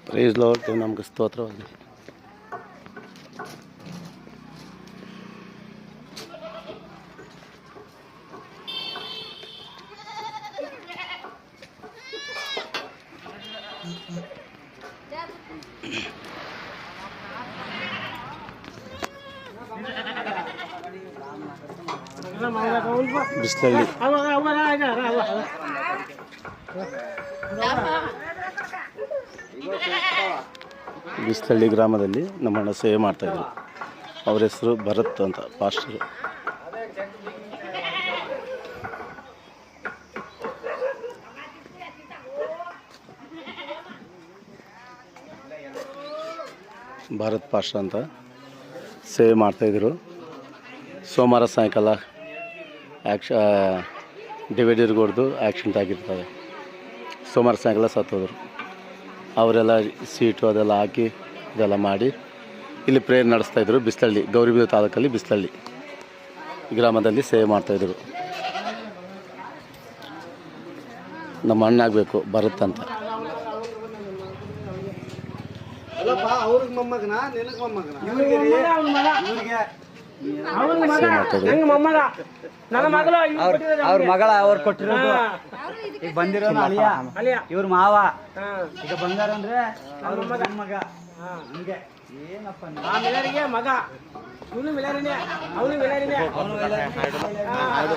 Price lord, ನಮಗೆ ಸ್ತೋತ್ರವಾಗಲಿ. ಬಿಸ್ಲಳ್ಳಿ ಬಿಸ್ಲಳ್ಳಿ ಗ್ರಾಮದಲ್ಲಿ ನಮ್ಮಣ್ಣ ಸೇವೆ ಮಾಡ್ತಾಯಿದ್ರು. ಅವ್ರ ಹೆಸರು ಭರತ್ ಅಂತ, ಪಾಸ್ಟರು. ಭಾರತ್ ಪಾಸ್ಟರ್ ಅಂತ ಸೇವೆ ಮಾಡ್ತಾಯಿದ್ರು. ಸೋಮವಾರ ಸಾಯಂಕಾಲ ಡಿವೈಡರ್ ಹೊಡೆದು ಆ್ಯಕ್ಸಿಡೆಂಟ್ ಆಗಿರ್ತದೆ. ಸೋಮವಾರ ಸಾಯಂಕಾಲ ಸತ್ತೋದ್ರು. ಅವರೆಲ್ಲ ಸೀಟು ಅದೆಲ್ಲ ಹಾಕಿ ಇದೆಲ್ಲ ಮಾಡಿ ಇಲ್ಲಿ ಪ್ರೇಯರ್ ನಡೆಸ್ತಾಯಿದ್ರು. ಬಿಸ್ಲಳ್ಳಿ, ಗೌರಿಬಿದೂರು ತಾಲೂಕಲ್ಲಿ ಬಿಸ್ಲಳ್ಳಿ ಗ್ರಾಮದಲ್ಲಿ ಸೇವೆ ಮಾಡ್ತಾಯಿದ್ರು. ನಮ್ಮ ಅಣ್ಣ ಆಗಬೇಕು ಭರತ್ ಅಂತ. ಅವ್ರ ಮಗಳ ಅವ್ರು ಕೊಟ್ಟಿರೋದು ಈಗ ಬಂದಿರೋ ಇವ್ರ ಮಾವ ಈಗ ಬಂದಾರಂದ್ರೆ ಅವ್ರ ಮಗ. ಹಂಗೆ ಏನಪ್ಪ ಮಗ ಇವನು ಮಿಲಾರಿನೇ, ಅವನು ಮಿಲಾರಿನೇ. ಅದು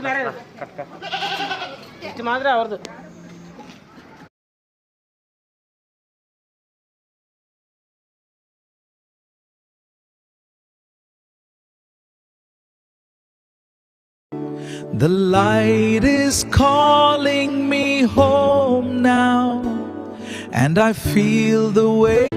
ಬೇರೆ ಇಷ್ಟು ಮಾತ್ರ ಅವ್ರದ್ದು. The light is calling me home now, and I feel the way.